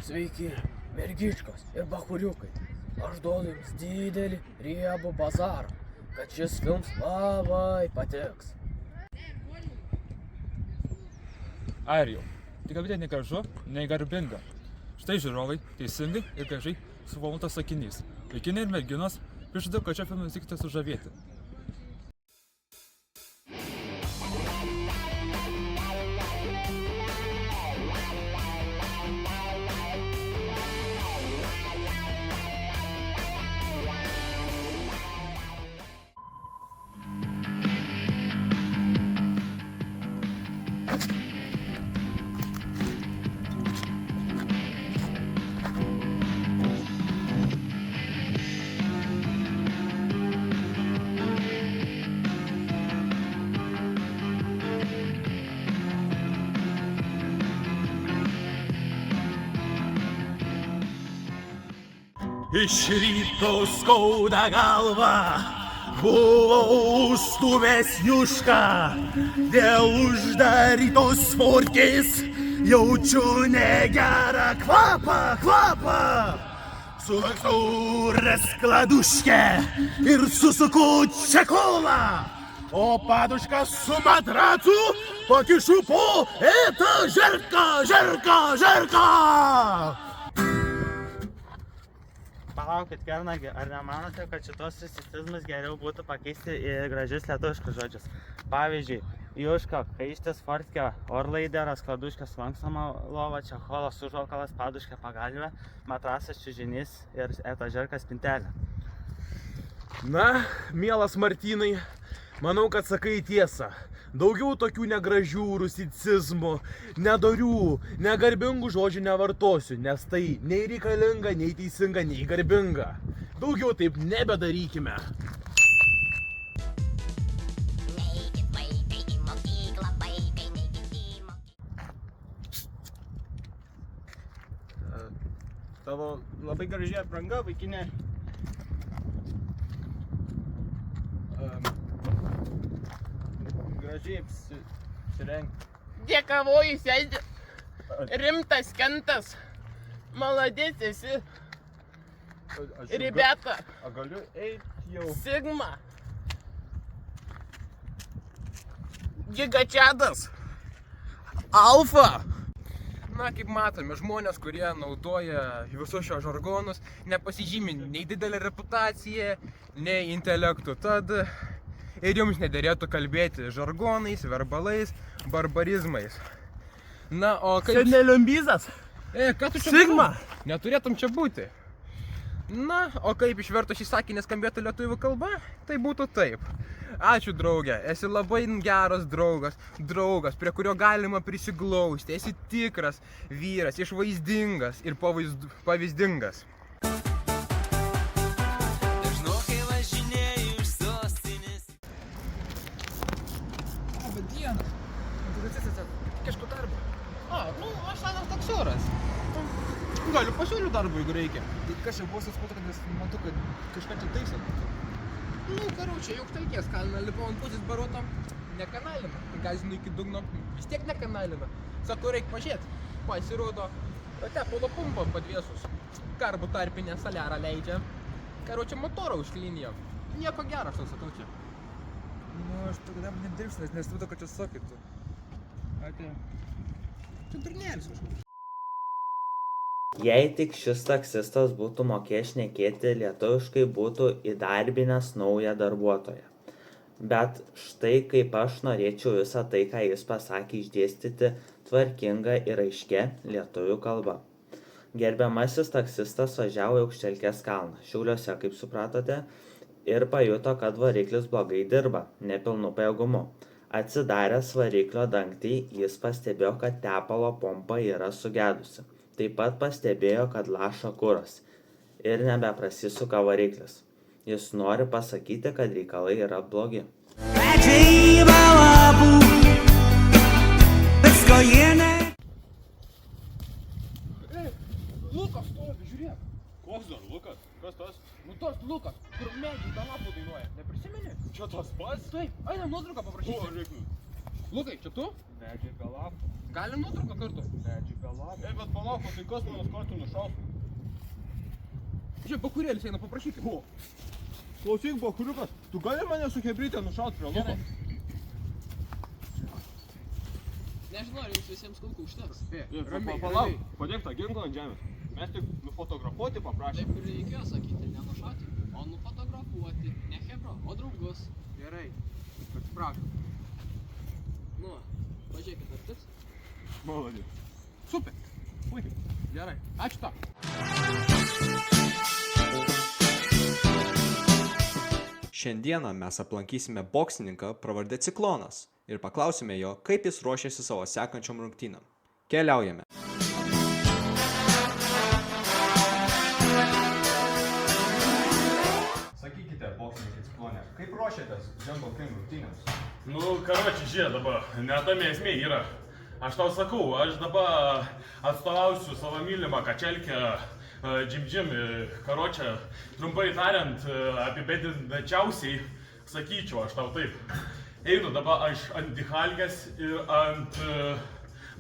Sveiki, mergičkos ir bachuriukai. Aš duodu jums didelį riebų bazarą, kad šis filmas labai patiks. Airijau, tik kalbėti nei gražu, nei garbinga. Štai žiūrovai, teisingai ir gražiai suformuotas sakinys. Vaikinai ir merginos, prižadu, kad šią filmą tikite sužavėti. Iš ryto skauda galva, buvau užstuvęs Jušką, dėl uždarytos forkės jaučiu negerą kvapą. Sulaksau raskladuškę ir susuku čekolą, o padušką su matracu pakišu po žerką. Palaukit, kernagi, ar nemanote, kad šitos rusicizmus geriau būtų pakeisti į gražius lietuviškus žodžius? Pavyzdžiui, Juška, kaištis, fortkė, orlaidė, raskladuškė, slanksoma lova, čecholas, užvalkalas, paduškė, pagalvė, matrasas, čiužinys ir etažerkas spintelė. Na, mielas Martynai, manau, kad sakai tiesą. Daugiau tokių negražių rusicizmų, nedorių, negarbingų žodžių nevartosiu, nes tai nei reikalinga, nei teisinga, nei garbinga. Daugiau taip nebedarykime. Tavo labai graži apranga, vaikinė. Gražiai apsirengt. Dėkavoju, sėdži. Rimtas kentas. Maladės esi. Ribeta. A galiu eiti jau? Sigma. Gigačiadas. Alfa. Na, kaip matome, žmonės, kurie naudoja visus šios žargonus, nepasižymi nei didelę reputaciją, nei intelektų. Tad ir jums nederėtų kalbėti žargonais, verbalais, barbarizmais. Na, o kaip... Seneliumbizas. Ką tu čia Sigma. buvai? Neturėtum čia būti. Na, o kaip išverto šį sakinį skambėtų lietuvių kalba, tai būtų taip. Ačiū, draugė, esi labai geras draugas, prie kurio galima prisiglausti, esi tikras vyras, išvaizdingas ir pavyzdingas. Dažnokai važinėju iš sostinės. Labą dieną. Kažko darbą. Aš senas taksiuoras. Galiu pasiūliu darbą, jeigu reikia. Tai kas čia buvo suskuto, kad matau, kad kažką čia taisot? Karučiai, juk talkės kalina, lipau ant pusės baroto. Nekanalina. Gazinu iki dugno. Vis tiek nekanalina. Sako, reik pažiūrėt. Pasirodo, tepalo pumpa padviesus. Karbų tarpinę saliarą leidžia. Karučiai, motorą užklinėjo. Nieko gero, aš tau sakau čia. Nu, aš tada nedirbsiu, nes nesuvokiu, kad čia sakytų. Atėjo. Čia durnelis kažkoks. Jei tik šis taksistas būtų mokėjęs šnekėti lietuviškai, būtų įdarbinęs naują darbuotoją. Bet štai kaip aš norėčiau visą tai, ką jis pasakė, išdėstyti tvarkinga ir aiškia lietuvių kalba. Gerbiamasis taksistas važiavo į Aukštelkės kalną, Šiauliuose, kaip supratote, ir pajuto, kad variklis blogai dirba, nepilnu pajėgumu. Atsidaręs variklio dangtį, jis pastebėjo, kad tepalo pompa yra sugedusi. Taip pat pastebėjo, kad laša kuras ir nebeprasisuka variklis. Jis nori pasakyti, kad reikalai yra blogi. Lukas stovi, žiūrėk. Koks dar Lukas? Kas tas? Nu tas Lukas, kur medžiai tą lapų dainuoja. Neprisimeni? Čia tas pats? Taip, einam nuotrauką paprašyti. Reikliu. Lukai, čia tu? Medžiai galap. Galim nuotrauką kartu? Bet palauk, tai kas manos kartu nušaus? Žiūrėk, bakurėlis eina paprašyti. Klausyk, bakuriukas, tu gali mane su hebrytė nušaut prie luko? Nežinau, ar jums visiems kulkų užteks. Palauk, padėk tą ginklą ant žemės. Mes tik nufotografuoti paprašėm. Taip ir reikėjo sakyti, nenušauti, o nufotografuoti. Ne hebra, o draugus. Gerai, atsiprašau. Nu, pažiūrėkit, ar tiks? Malodė. Super. Puikiai. Gerai. Ačiū tau. Šiandieną mes aplankysime boksininką pravardę Ciklonas ir paklausime jo, kaip jis ruošiasi savo sekančiom rungtynėm. Keliaujame. Sakykite, boksininkai Ciklonė, kaip ruošiatės Jungle King rungtynėms? Nu, karoči, žiūrėk dabar, ne tame esmė yra. Aš tau sakau, aš dabar atstovausiu savo mylimą kačelkę Džim, karočią, trumpai tariant, apibendrinančiausiai sakyčiau aš tau taip. Einu dabar aš ant dihalkės ir ant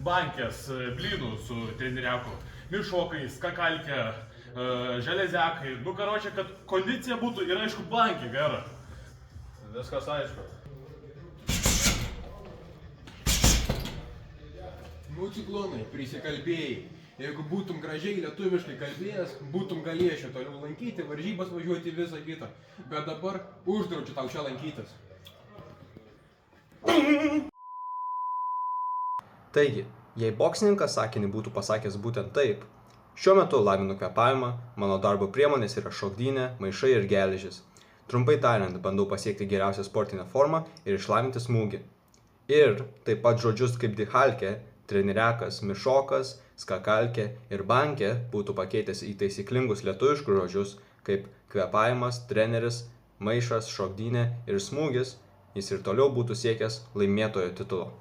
bankės blynų su treniriaku, mišokais, kakalkė, železiakai. Nu, karočią, kad kondicija būtų ir aišku bankė gera. Viskas aišku. Nu, Ciklonai, prisikalbėjai. Jeigu būtum gražiai lietuviškai kalbėjęs, būtum galėjęs čia toliau lankyti, varžybas važiuoti visą kitą. Bet dabar uždraudžiu tau čia lankytis. Taigi, jei boksininkas sakinį būtų pasakęs būtent taip, šiuo metu lavinu kvėpavimą, mano darbo priemonės yra šokdynė, maišai ir geležis. Trumpai tariant, bandau pasiekti geriausią sportinę formą ir išlavinti smūgį. Ir taip pat žodžius kaip dihalkė, treniriakas, mišokas, skakalkė ir bankė būtų pakeitęs į taisyklingus lietuviškus žodžius kaip kvėpavimas, treneris, maišas, šokdynė ir smūgis, jis ir toliau būtų siekęs laimėtojo titulo.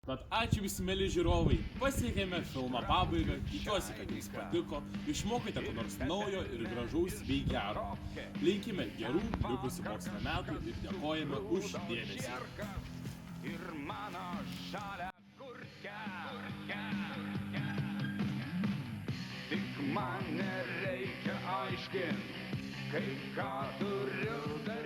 Tad ačiū visi mėly žiūrovai, pasiekėme filmą pabaigą, tikiuosi, kad jums patiko, išmokite ko nors naujo ir gražaus bei gero. Linkime gerų, likusių mokslo metų ir dėkojame už dėmesį. Ir mano žalia gurke. Tik man nereikia aiškint, kai ką turiu daryti.